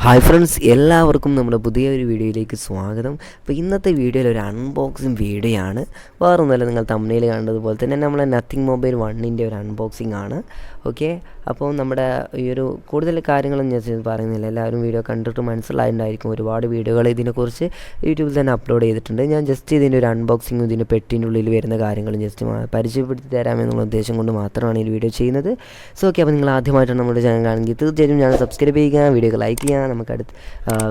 Hi friends, എല്ലാവർക്കും നമ്മുടെ പുതിയൊരു വീഡിയോയിലേക്ക് സ്വാഗതം. അപ്പോൾ ഇന്നത്തെ വീഡിയോയിൽ ഒരു അൺബോക്സിങ് വീഡിയോ ആണ്. വേറൊന്നുമല്ല, നിങ്ങൾ തമ്മിൽ കണ്ടതുപോലെ തന്നെ നമ്മളെ നത്തിങ് മൊബൈൽ 1ൻ്റെ ഒരു അൺബോക്സിങ് ആണ്. ഓക്കെ, അപ്പോൾ നമ്മുടെ ഈ ഒരു കൂടുതൽ കാര്യങ്ങളൊന്നും ഞാൻ പറയുന്നില്ല, എല്ലാവരും വീഡിയോ കണ്ടിട്ട് മനസ്സിലായിട്ടുണ്ടായിരിക്കും. ഒരുപാട് വീഡിയോകൾ ഇതിനെക്കുറിച്ച് യൂട്യൂബിൽ തന്നെ അപ്ലോഡ് ചെയ്തിട്ടുണ്ട്. ഞാൻ ജസ്റ്റ് ഇതിൻ്റെ ഒരു അൺബോക്സിങ്ങും ഇതിൻ്റെ പെട്ടിൻ്റെ ഉള്ളിൽ വരുന്ന കാര്യങ്ങളും ജസ്റ്റ് പരിചയപ്പെടുത്തി തരാമെന്നുള്ള ഉദ്ദേശം കൊണ്ട് മാത്രമാണ് ഈ വീഡിയോ ചെയ്യുന്നത്. സോ ഓക്കെ, അപ്പോൾ നിങ്ങൾ ആദ്യമായിട്ടാണ് നമ്മുടെ ചാനൽ കാണുമെങ്കിൽ തീർച്ചയായും ഞാൻ സബ്സ്ക്രൈബ് ചെയ്യുക, വീഡിയോ ലൈക്ക് ചെയ്യുക. നമുക്ക്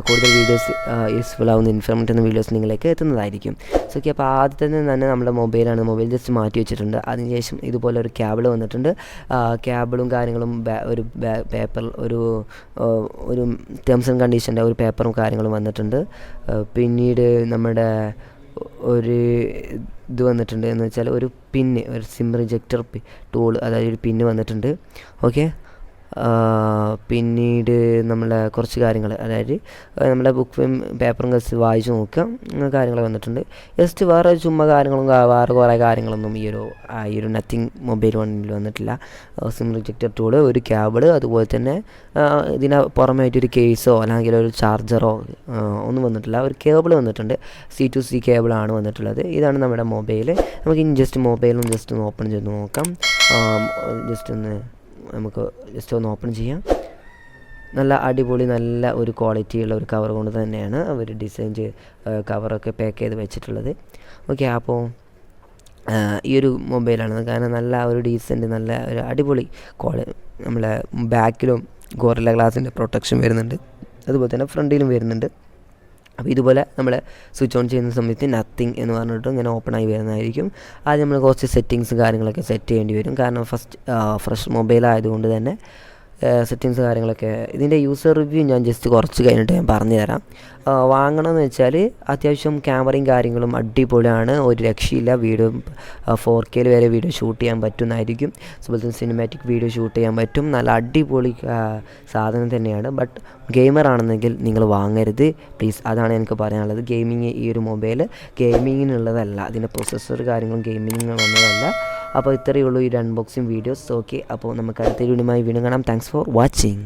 കൂടുതൽ വീഡിയോസ് യൂസ്ഫുൾ ആവുന്ന ഇൻഫോർമേറ്റീവ് വീഡിയോസ് നിങ്ങളിലേക്ക് എത്തുന്നതായിരിക്കും. സോ ഓക്കെ, അപ്പോൾ ആദ്യത്തെ തന്നെ നമ്മുടെ മൊബൈലാണ്. മൊബൈൽ ജസ്റ്റ് മാറ്റി വെച്ചിട്ടുണ്ട്. അതിനുശേഷം ഇതുപോലെ ഒരു കേബിൾ വന്നിട്ടുണ്ട്. കേബിളും കാര്യങ്ങളും ഒരു പേപ്പർ ഒരു ടേംസ് ആൻഡ് കണ്ടീഷൻ്റെ ഒരു പേപ്പറും കാര്യങ്ങളും വന്നിട്ടുണ്ട്. പിന്നീട് നമ്മുടെ ഒരു ഇത് വന്നിട്ടുണ്ട് എന്ന് വെച്ചാൽ ഒരു പിന്ന്, ഒരു സിം റിജക്റ്റർ ടൂൾ, അതായത് ഒരു പിന്ന് വന്നിട്ടുണ്ട്. ഓക്കെ, പിന്നീട് നമ്മളെ കുറച്ച് കാര്യങ്ങൾ, അതായത് നമ്മുടെ ബുക്കും പേപ്പറും ജസ്റ്റ് വായിച്ച് നോക്കുക, കാര്യങ്ങൾ വന്നിട്ടുണ്ട്. ജസ്റ്റ് വേറെ ചുമ്മാ കാര്യങ്ങളും വേറെ കുറേ കാര്യങ്ങളൊന്നും ഈ ഒരു നത്തിങ് മൊബൈൽ 1ൽ വന്നിട്ടില്ല. സിം റിജക്റ്റർ ടൂള്, ഒരു കേബിൾ, അതുപോലെ തന്നെ ഇതിന് പുറമായിട്ടൊരു കേസോ അല്ലെങ്കിൽ ഒരു ചാർജറോ ഒന്നും വന്നിട്ടില്ല. ഒരു കേബിൾ വന്നിട്ടുണ്ട്, C2C കേബിളാണ് വന്നിട്ടുള്ളത്. ഇതാണ് നമ്മുടെ മൊബൈൽ. നമുക്ക് ഇനി ജസ്റ്റ് മൊബൈലും ജസ്റ്റ് ഒന്ന് ഓപ്പൺ ചെയ്ത് നോക്കാം. നമുക്ക് ജസ്റ്റ് ഒന്ന് ഓപ്പൺ ചെയ്യാം. നല്ല അടിപൊളി, നല്ല ഒരു ക്വാളിറ്റിയുള്ള ഒരു കവർ കൊണ്ട് തന്നെയാണ് അവർ ഡിസൈൻ കവറൊക്കെ പാക്ക് ചെയ്ത് വെച്ചിട്ടുള്ളത്. ഓക്കെ, അപ്പോൾ ഈ ഒരു മൊബൈലാണ്. കാരണം നല്ല ഒരു ഡീസൻറ്റ്, നല്ല ഒരു അടിപൊളി നമ്മളെ ബാക്കിലും ഗോറില്ല ഗ്ലാസിൻ്റെ പ്രൊട്ടക്ഷൻ വരുന്നുണ്ട്, അതുപോലെ തന്നെ ഫ്രണ്ടിലും വരുന്നുണ്ട്. അപ്പോൾ ഇതുപോലെ നമ്മൾ സ്വിച്ച് ഓൺ ചെയ്യുന്ന സമയത്ത് നത്തിങ് എന്ന് പറഞ്ഞിട്ട് ഇങ്ങനെ ഓപ്പൺ ആയി വരുന്നതായിരിക്കും. ആദ്യം നമ്മൾ കുറച്ച് സെറ്റിങ്സ് കാര്യങ്ങളൊക്കെ സെറ്റ് ചെയ്യേണ്ടി വരും. കാരണം ഫ്രഷ് മൊബൈൽ ആയതുകൊണ്ട് തന്നെ സെറ്റിങ്സ് കാര്യങ്ങളൊക്കെ. ഇതിൻ്റെ യൂസർ റിവ്യൂ ഞാൻ ജസ്റ്റ് കുറച്ച് കഴിഞ്ഞിട്ട് ഞാൻ പറഞ്ഞു തരാം. വാങ്ങണമെന്ന് വെച്ചാൽ അത്യാവശ്യം ക്യാമറയും കാര്യങ്ങളും അടിപൊളിയാണ്, ഒരു രക്ഷയില്ല. വീഡിയോ 4K വരെ വീഡിയോ ഷൂട്ട് ചെയ്യാൻ പറ്റുന്നതായിരിക്കും. അതുപോലെ തന്നെ സിനിമാറ്റിക് വീഡിയോ ഷൂട്ട് ചെയ്യാൻ പറ്റും. നല്ല അടിപൊളി സാധനം തന്നെയാണ്. ബട്ട് ഗെയിമർ ആണെന്നെങ്കിൽ നിങ്ങൾ വാങ്ങരുത് പ്ലീസ്, അതാണ് എനിക്ക് പറയാനുള്ളത്. ഈ ഒരു മൊബൈൽ ഗെയിമിങ്ങിനുള്ളതല്ല, അതിൻ്റെ പ്രൊസസ്സർ കാര്യങ്ങളും ഗെയിമിങ്ങിന് വന്നതല്ല. അപ്പോൾ ഇത്രയേ ഉള്ളൂ ഈ ഒരു അൺബോക്സിങ് വീഡിയോസ്. ഓക്കെ, അപ്പോൾ നമുക്ക് അടുത്ത വീഡിയോയുമായി വീണ്ടും കാണാം. Thanks for watching.